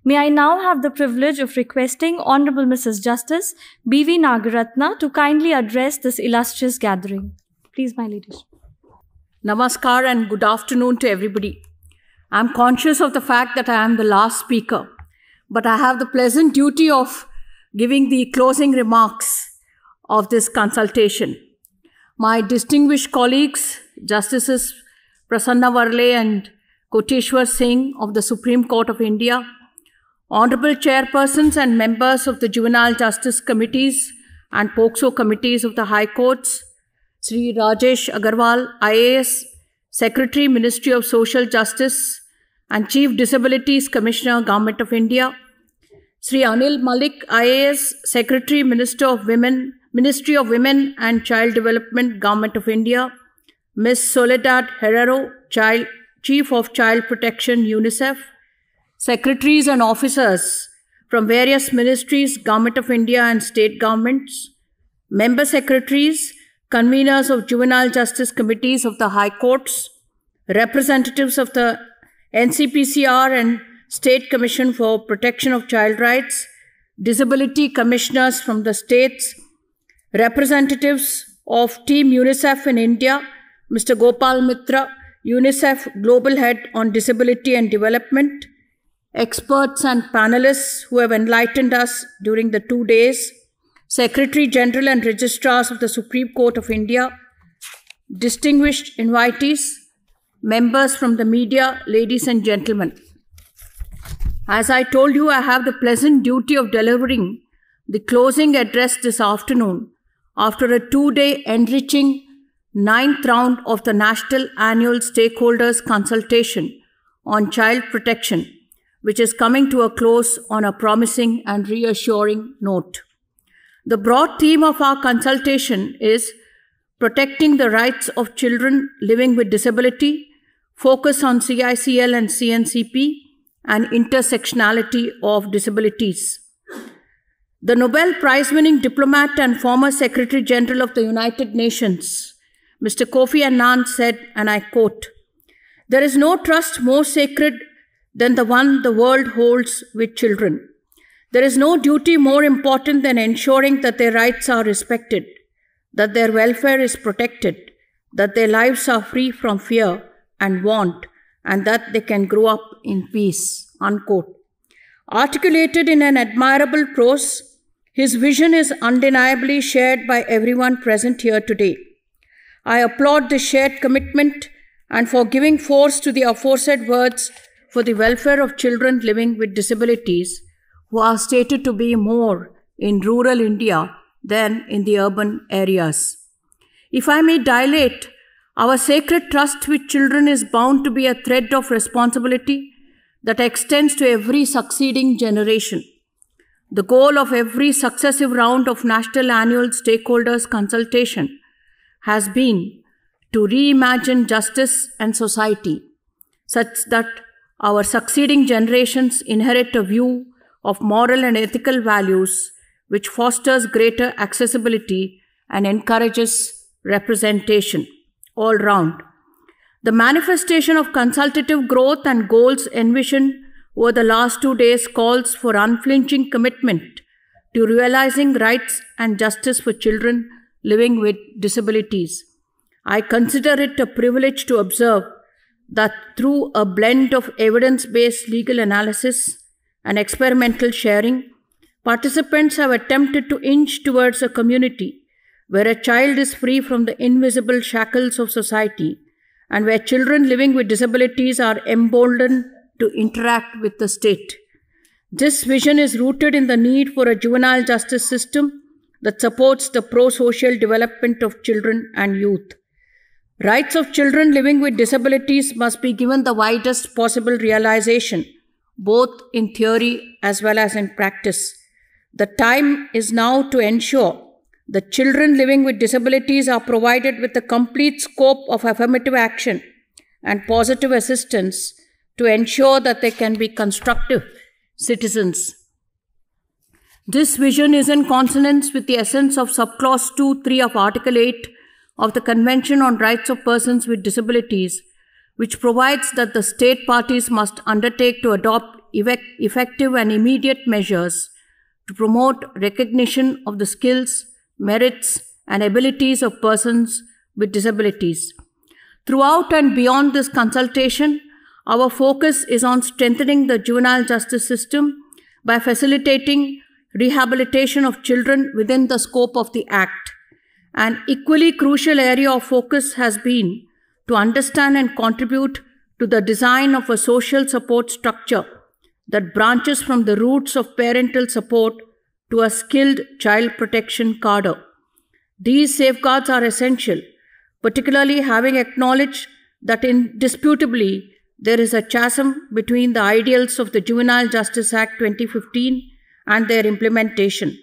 May I now have the privilege of requesting Honorable Mrs. Justice B.V. Nagaratna to kindly address this illustrious gathering. Please, my ladies. Namaskar and good afternoon to everybody. I am conscious of the fact that I am the last speaker, but I have the pleasant duty of giving the closing remarks of this consultation. My distinguished colleagues, Justices Prasanna Varle and Koteshwar Singh of the Supreme Court of India, Honorable Chairpersons and members of the Juvenile Justice Committees and POCSO Committees of the High Courts, Sri Rajesh Agarwal, IAS, Secretary, Ministry of Social Justice and Chief Disabilities Commissioner, Government of India, Sri Anil Malik, IAS, Secretary, Ministry of Women and Child Development, Government of India, Ms. Soledad Herrero, Chief of Child Protection, UNICEF, Secretaries and officers from various ministries, Government of India and state governments, member secretaries, conveners of Juvenile Justice Committees of the High Courts, representatives of the NCPCR and State Commission for Protection of Child Rights, disability commissioners from the states, representatives of Team UNICEF in India, Mr. Gopal Mitra, UNICEF Global Head on Disability and Development, experts and panelists who have enlightened us during the 2 days, Secretary General and Registrars of the Supreme Court of India, distinguished invitees, members from the media, ladies and gentlemen. As I told you, I have the pleasant duty of delivering the closing address this afternoon after a 2-day enriching 9th round of the National Annual Stakeholders Consultation on Child Protection, which is coming to a close on a promising and reassuring note. The broad theme of our consultation is protecting the rights of children living with disability, focus on CICL and CNCP, and intersectionality of disabilities. The Nobel Prize-winning diplomat and former Secretary General of the United Nations, Mr. Kofi Annan said, and I quote, "There is no trust more sacred than the one the world holds with children. There is no duty more important than ensuring that their rights are respected, that their welfare is protected, that their lives are free from fear and want, and that they can grow up in peace." Unquote. Articulated in an admirable prose, his vision is undeniably shared by everyone present here today. I applaud this shared commitment and for giving force to the aforesaid words for the welfare of children living with disabilities who are stated to be more in rural India than in the urban areas. If I may dilate, our sacred trust with children is bound to be a thread of responsibility that extends to every succeeding generation. The goal of every successive round of National Annual Stakeholders Consultation has been to reimagine justice and society such that our succeeding generations inherit a view of moral and ethical values which fosters greater accessibility and encourages representation all round. The manifestation of consultative growth and goals envisioned over the last 2 days calls for unflinching commitment to realizing rights and justice for children living with disabilities. I consider it a privilege to observe that through a blend of evidence-based legal analysis and experimental sharing, participants have attempted to inch towards a community where a child is free from the invisible shackles of society and where children living with disabilities are emboldened to interact with the state. This vision is rooted in the need for a juvenile justice system that supports the pro-social development of children and youth. Rights of children living with disabilities must be given the widest possible realization, both in theory as well as in practice. The time is now to ensure that children living with disabilities are provided with the complete scope of affirmative action and positive assistance to ensure that they can be constructive citizens. This vision is in consonance with the essence of Subclause 2.3 of Article 8 of the Convention on Rights of Persons with Disabilities, which provides that the state parties must undertake to adopt effective and immediate measures to promote recognition of the skills, merits, and abilities of persons with disabilities. Throughout and beyond this consultation, our focus is on strengthening the juvenile justice system by facilitating rehabilitation of children within the scope of the Act. An equally crucial area of focus has been to understand and contribute to the design of a social support structure that branches from the roots of parental support to a skilled child protection cadre. These safeguards are essential, particularly having acknowledged that indisputably there is a chasm between the ideals of the Juvenile Justice Act 2015 and their implementation.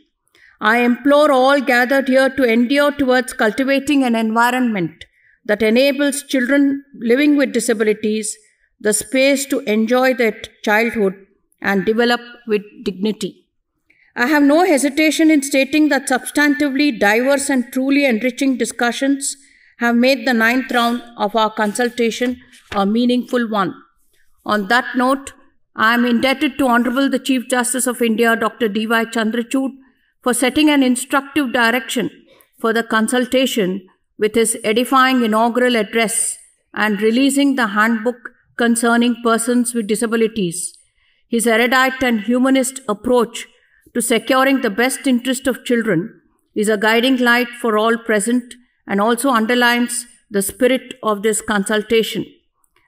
I implore all gathered here to endure towards cultivating an environment that enables children living with disabilities the space to enjoy their childhood and develop with dignity. I have no hesitation in stating that substantively diverse and truly enriching discussions have made the 9th round of our consultation a meaningful one. On that note, I am indebted to Honorable the Chief Justice of India, Dr. D.Y. Chandrachud, for setting an instructive direction for the consultation with his edifying inaugural address and releasing the handbook concerning persons with disabilities. His erudite and humanist approach to securing the best interest of children is a guiding light for all present and also underlines the spirit of this consultation.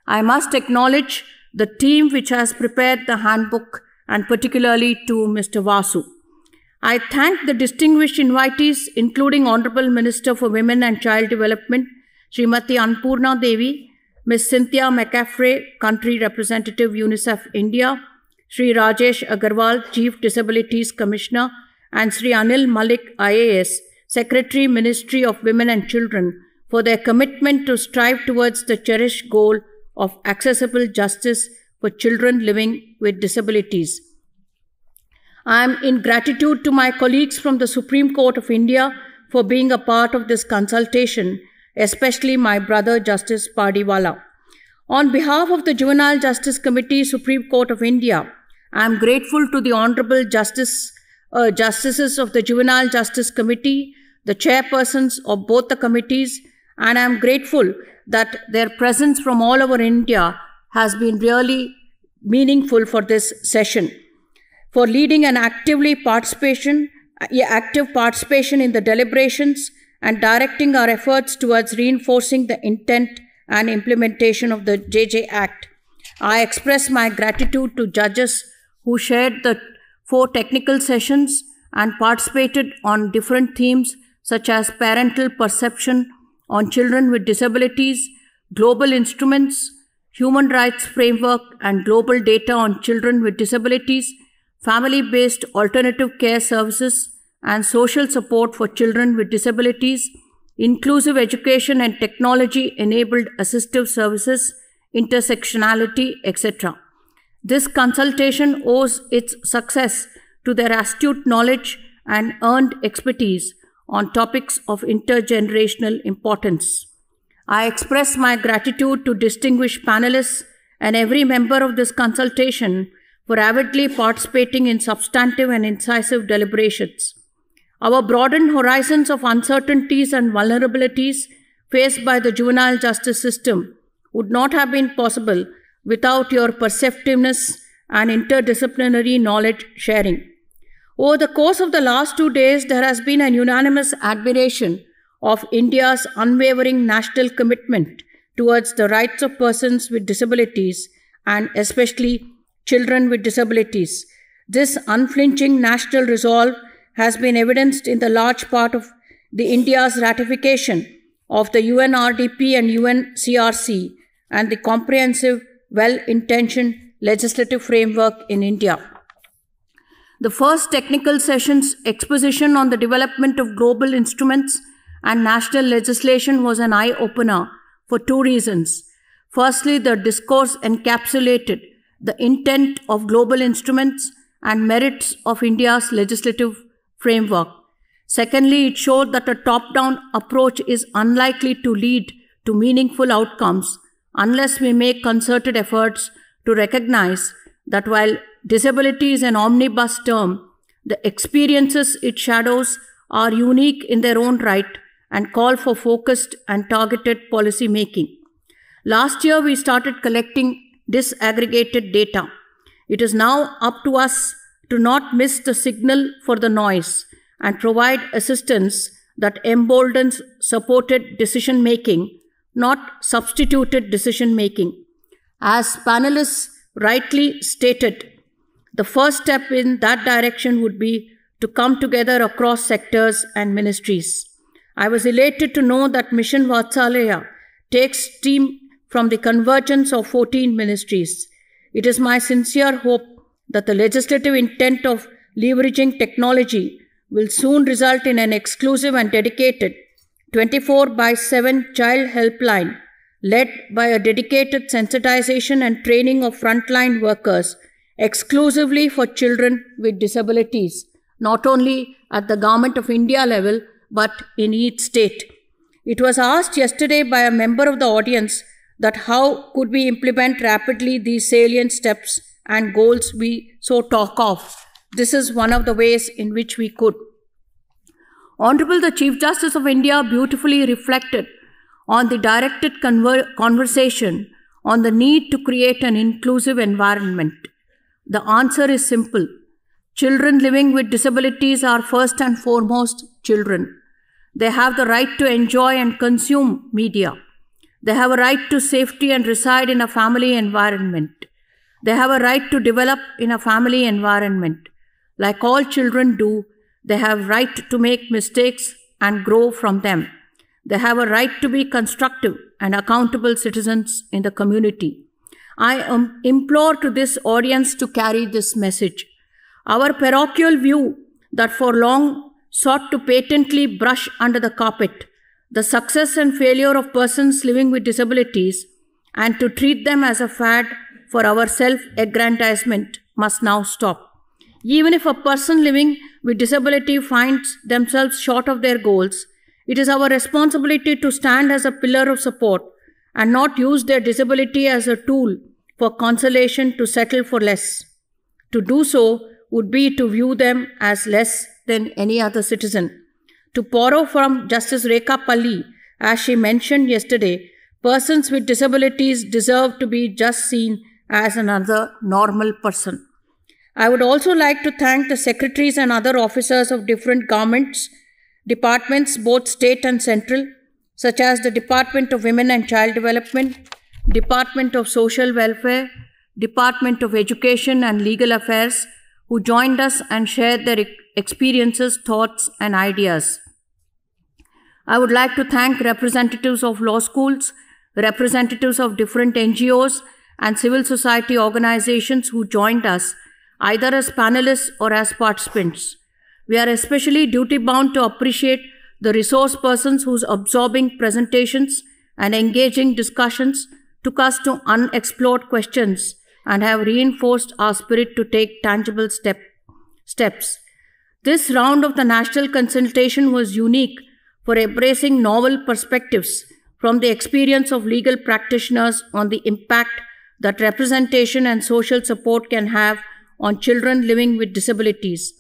I must acknowledge the team which has prepared the handbook and particularly to Mr. Vasu. I thank the distinguished invitees, including Honorable Minister for Women and Child Development, Srimati Annapurna Devi, Ms. Cynthia McCaffrey, Country Representative, UNICEF India, Sri Rajesh Agarwal, Chief Disabilities Commissioner, and Sri Anil Malik, IAS, Secretary, Ministry of Women and Children, for their commitment to strive towards the cherished goal of accessible justice for children living with disabilities. I am in gratitude to my colleagues from the Supreme Court of India for being a part of this consultation, especially my brother Justice Padiwala. On behalf of the Juvenile Justice Committee, Supreme Court of India, I am grateful to the Honorable Justices of the Juvenile Justice Committee, the chairpersons of both the committees, and I am grateful that their presence from all over India has been really meaningful for this session, for leading an active participation in the deliberations and directing our efforts towards reinforcing the intent and implementation of the JJ Act. I express my gratitude to judges who shared the 4 technical sessions and participated on different themes such as parental perception on children with disabilities, global instruments, human rights framework and global data on children with disabilities, family-based alternative care services and social support for children with disabilities, inclusive education and technology-enabled assistive services, intersectionality, etc. This consultation owes its success to their astute knowledge and earned expertise on topics of intergenerational importance. I express my gratitude to distinguished panelists and every member of this consultation for avidly participating in substantive and incisive deliberations. Our broadened horizons of uncertainties and vulnerabilities faced by the juvenile justice system would not have been possible without your perceptiveness and interdisciplinary knowledge sharing. Over the course of the last 2 days, there has been an unanimous admiration of India's unwavering national commitment towards the rights of persons with disabilities and especially children with disabilities. This unflinching national resolve has been evidenced in the large part of the India's ratification of the UNRDP and UNCRC and the comprehensive, well-intentioned legislative framework in India. The first technical session's exposition on the development of global instruments and national legislation was an eye-opener for 2 reasons. Firstly, the discourse encapsulated the intent of global instruments and merits of India's legislative framework. Secondly, it showed that a top-down approach is unlikely to lead to meaningful outcomes unless we make concerted efforts to recognize that while disability is an omnibus term, the experiences it shadows are unique in their own right and call for focused and targeted policy making. Last year, we started collecting disaggregated data. It is now up to us to not miss the signal for the noise and provide assistance that emboldens supported decision making, not substituted decision making. As panelists rightly stated, the first step in that direction would be to come together across sectors and ministries. I was elated to know that Mission Vatsalya takes steam from the convergence of 14 ministries. It is my sincere hope that the legislative intent of leveraging technology will soon result in an exclusive and dedicated 24/7 child helpline led by a dedicated sensitization and training of frontline workers exclusively for children with disabilities, not only at the Government of India level, but in each state. It was asked yesterday by a member of the audience that how could we implement rapidly these salient steps and goals we so talk of. This is one of the ways in which we could. Honorable the Chief Justice of India beautifully reflected on the directed conversation on the need to create an inclusive environment. The answer is simple. Children living with disabilities are first and foremost children. They have the right to enjoy and consume media. They have a right to safety and reside in a family environment. They have a right to develop in a family environment. Like all children do, they have right to make mistakes and grow from them. They have a right to be constructive and accountable citizens in the community. I implore to this audience to carry this message. Our parochial view that for long sought to patently brush under the carpet the success and failure of persons living with disabilities and to treat them as a fad for our self-aggrandizement must now stop. Even if a person living with disability finds themselves short of their goals, it is our responsibility to stand as a pillar of support and not use their disability as a tool for consolation to settle for less. To do so would be to view them as less than any other citizen. To borrow from Justice Rekha Palli, as she mentioned yesterday, persons with disabilities deserve to be just seen as another normal person. I would also like to thank the secretaries and other officers of different governments, departments, both state and central, such as the Department of Women and Child Development, Department of Social Welfare, Department of Education and Legal Affairs, who joined us and shared their experiences, thoughts, and ideas. I would like to thank representatives of law schools, representatives of different NGOs and civil society organizations who joined us, either as panelists or as participants. We are especially duty-bound to appreciate the resource persons whose absorbing presentations and engaging discussions took us to unexplored questions and have reinforced our spirit to take tangible steps. This round of the national consultation was unique for embracing novel perspectives from the experience of legal practitioners on the impact that representation and social support can have on children living with disabilities.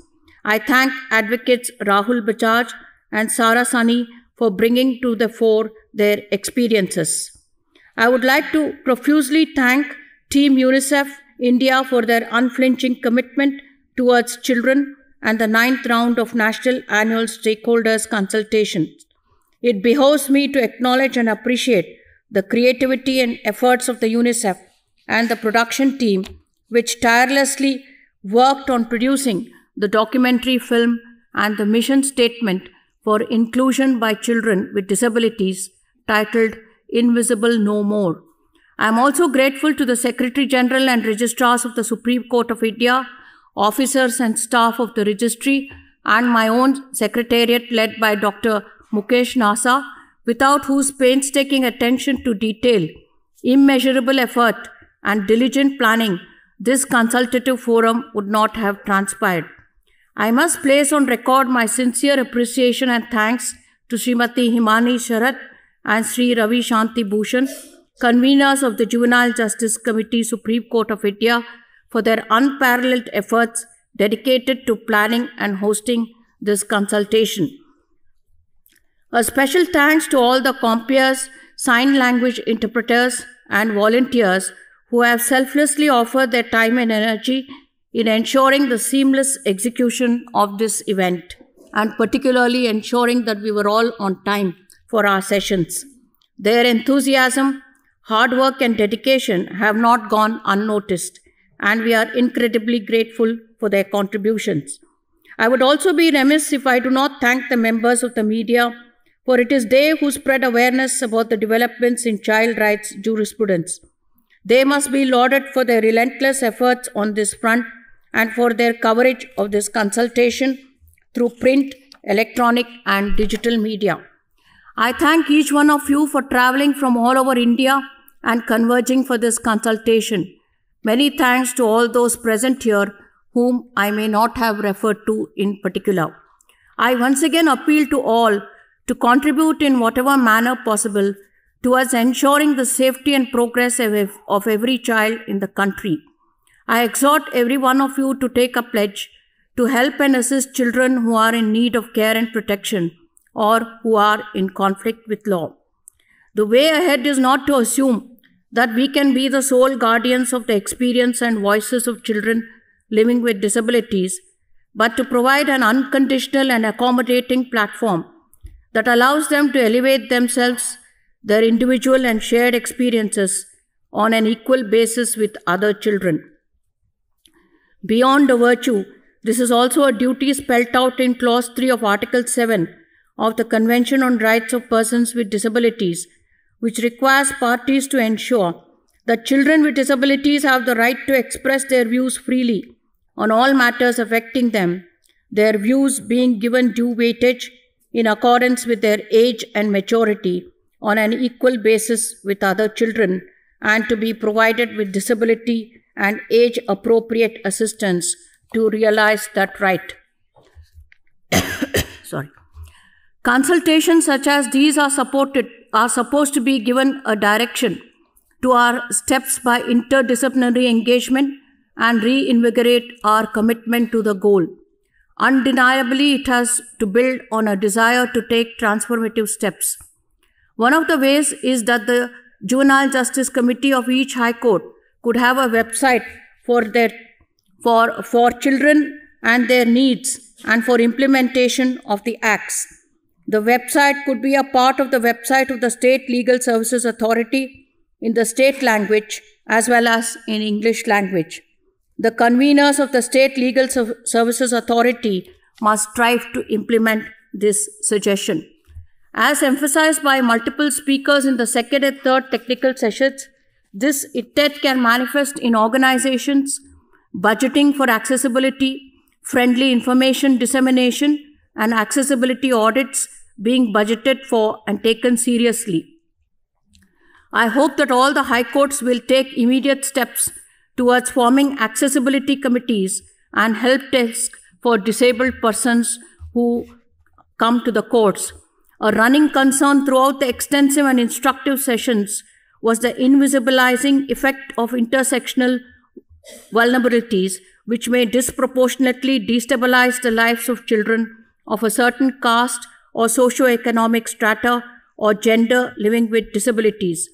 I thank advocates Rahul Bajaj and Sara Sani for bringing to the fore their experiences. I would like to profusely thank Team UNICEF India for their unflinching commitment towards children and the 9th round of National Annual Stakeholders Consultations. It behoves me to acknowledge and appreciate the creativity and efforts of the UNICEF and the production team, which tirelessly worked on producing the documentary film and the mission statement for inclusion by children with disabilities titled Invisible No More. I am also grateful to the Secretary General and Registrars of the Supreme Court of India, officers and staff of the registry, and my own secretariat led by Dr. Mukesh Nasa, without whose painstaking attention to detail, immeasurable effort, and diligent planning, this consultative forum would not have transpired. I must place on record my sincere appreciation and thanks to Srimati Himani Sharat and Sri Ravi Shanti Bhushan, conveners of the Juvenile Justice Committee, Supreme Court of India, for their unparalleled efforts dedicated to planning and hosting this consultation. A special thanks to all the compeers, sign language interpreters, and volunteers who have selflessly offered their time and energy in ensuring the seamless execution of this event, and particularly ensuring that we were all on time for our sessions. Their enthusiasm, hard work, and dedication have not gone unnoticed, and we are incredibly grateful for their contributions. I would also be remiss if I do not thank the members of the media, for it is they who spread awareness about the developments in child rights jurisprudence. They must be lauded for their relentless efforts on this front and for their coverage of this consultation through print, electronic, and digital media. I thank each one of you for traveling from all over India and converging for this consultation. Many thanks to all those present here whom I may not have referred to in particular. I once again appeal to all to contribute in whatever manner possible towards ensuring the safety and progress of every child in the country. I exhort every one of you to take a pledge to help and assist children who are in need of care and protection or who are in conflict with law. The way ahead is not to assume that we can be the sole guardians of the experience and voices of children living with disabilities, but to provide an unconditional and accommodating platform that allows them to elevate themselves, their individual and shared experiences on an equal basis with other children. Beyond a virtue, this is also a duty spelled out in Clause 3 of Article 7 of the Convention on Rights of Persons with Disabilities, which requires parties to ensure that children with disabilities have the right to express their views freely on all matters affecting them, their views being given due weightage in accordance with their age and maturity on an equal basis with other children, and to be provided with disability and age-appropriate assistance to realize that right. Consultations such as these are supposed to be given a direction to our steps by interdisciplinary engagement and reinvigorate our commitment to the goal. Undeniably, it has to build on a desire to take transformative steps. One of the ways is that the Juvenile Justice Committee of each High Court could have a website for children and their needs and for implementation of the acts. The website could be a part of the website of the State Legal Services Authority in the state language as well as in English language. The conveners of the State Legal Services Authority must strive to implement this suggestion. As emphasized by multiple speakers in the second and third technical sessions, this ITTET can manifest in organizations, budgeting for accessibility, friendly information dissemination, and accessibility audits being budgeted for and taken seriously. I hope that all the high courts will take immediate steps towards forming accessibility committees and help desks for disabled persons who come to the courts. A running concern throughout the extensive and instructive sessions was the invisibilizing effect of intersectional vulnerabilities, which may disproportionately destabilize the lives of children of a certain caste or socio-economic strata or gender living with disabilities.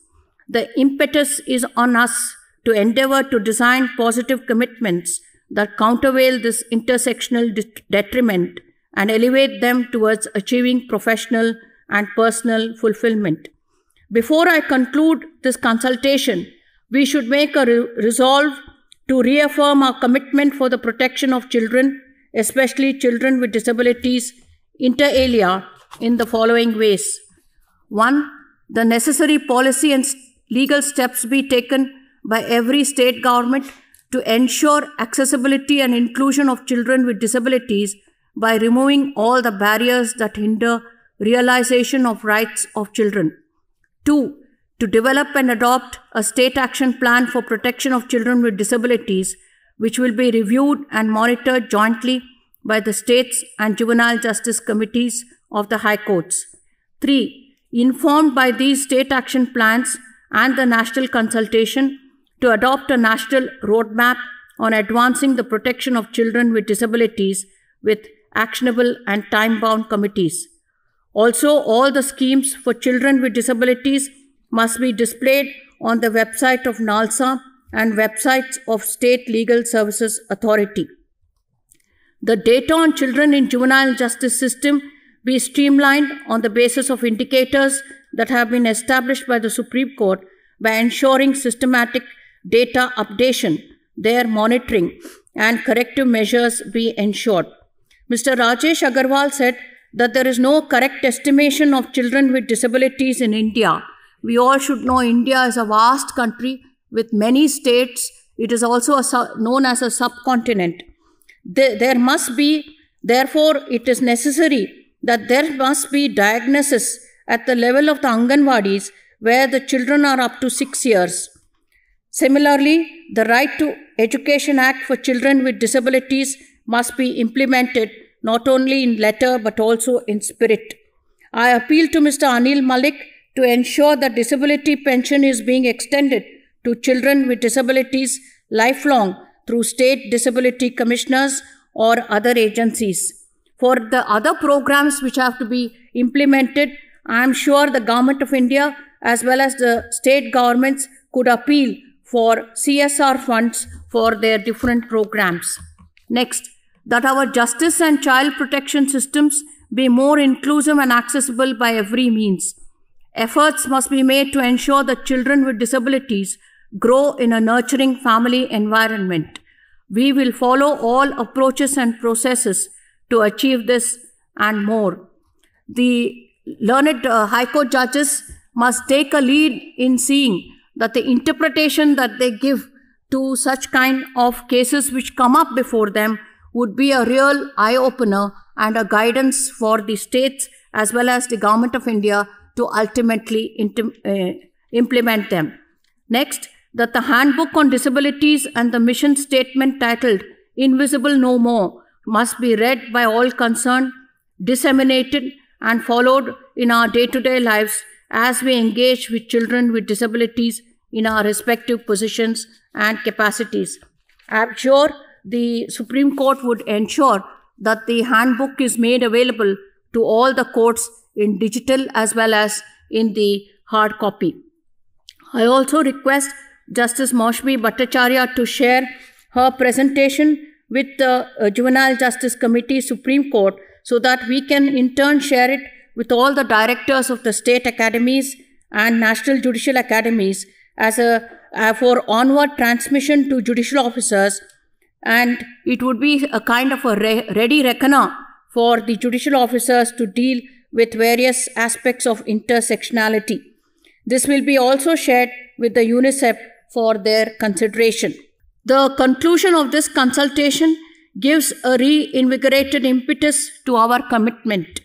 The impetus is on us to endeavor to design positive commitments that countervail this intersectional detriment and elevate them towards achieving professional and personal fulfillment. Before I conclude this consultation, we should make a resolve to reaffirm our commitment for the protection of children, especially children with disabilities, inter alia, in the following ways. 1. The necessary policy and legal steps be taken by every state government to ensure accessibility and inclusion of children with disabilities by removing all the barriers that hinder realization of rights of children. 2. To develop and adopt a state action plan for protection of children with disabilities, which will be reviewed and monitored jointly by the states and juvenile justice committees of the high courts. 3. Informed by these state action plans and the national consultation, to adopt a national roadmap on advancing the protection of children with disabilities with actionable and time-bound committees. Also, all the schemes for children with disabilities must be displayed on the website of NALSA and websites of State Legal Services Authority. The data on children in juvenile justice system be streamlined on the basis of indicators that have been established by the Supreme Court by ensuring systematic data updation, their monitoring and corrective measures be ensured. Mr. Rajesh Agarwal said that there is no correct estimation of children with disabilities in India. We all should know India is a vast country with many states. It is also known as a subcontinent. Therefore, it is necessary that there must be diagnosis at the level of the Anganwadis where the children are up to 6 years. Similarly, the Right to Education Act for children with disabilities must be implemented not only in letter but also in spirit. I appeal to Mr. Anil Malik to ensure that disability pension is being extended to children with disabilities lifelong through state disability commissioners or other agencies. For the other programs which have to be implemented, I am sure the Government of India as well as the state governments could appeal for CSR funds for their different programs. Next, that our justice and child protection systems be more inclusive and accessible by every means. Efforts must be made to ensure that children with disabilities grow in a nurturing family environment. We will follow all approaches and processes to achieve this and more. The learned High Court judges must take a lead in seeing that the interpretation that they give to such kind of cases which come up before them would be a real eye-opener and a guidance for the states as well as the Government of India to ultimately implement them. Next, that the Handbook on Disabilities and the mission statement titled Invisible No More must be read by all concerned, disseminated and followed in our day-to-day lives as we engage with children with disabilities in our respective positions and capacities. I am sure the Supreme Court would ensure that the handbook is made available to all the courts in digital as well as in the hard copy. I also request Justice Maushmi Bhattacharya to share her presentation with the Juvenile Justice Committee, Supreme Court, so that we can in turn share it with all the directors of the state academies and national judicial academies as for onward transmission to judicial officers, and it would be a kind of a ready reckoner for the judicial officers to deal with various aspects of intersectionality. This will be also shared with the UNICEF for their consideration. The conclusion of this consultation gives a reinvigorated impetus to our commitment.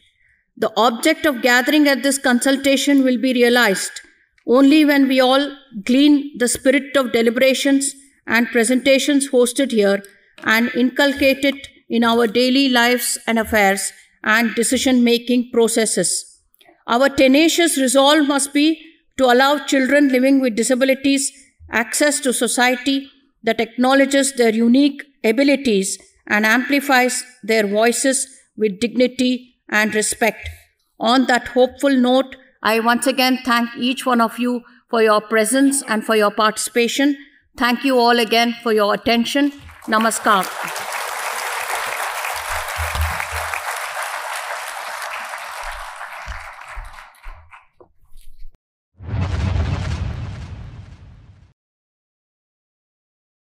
The object of gathering at this consultation will be realized only when we all glean the spirit of deliberations and presentations hosted here and inculcate it in our daily lives and affairs and decision-making processes. Our tenacious resolve must be to allow children living with disabilities access to society that acknowledges their unique abilities and amplifies their voices with dignity and respect. On that hopeful note, I once again thank each one of you for your presence and for your participation. Thank you all again for your attention. Namaskar.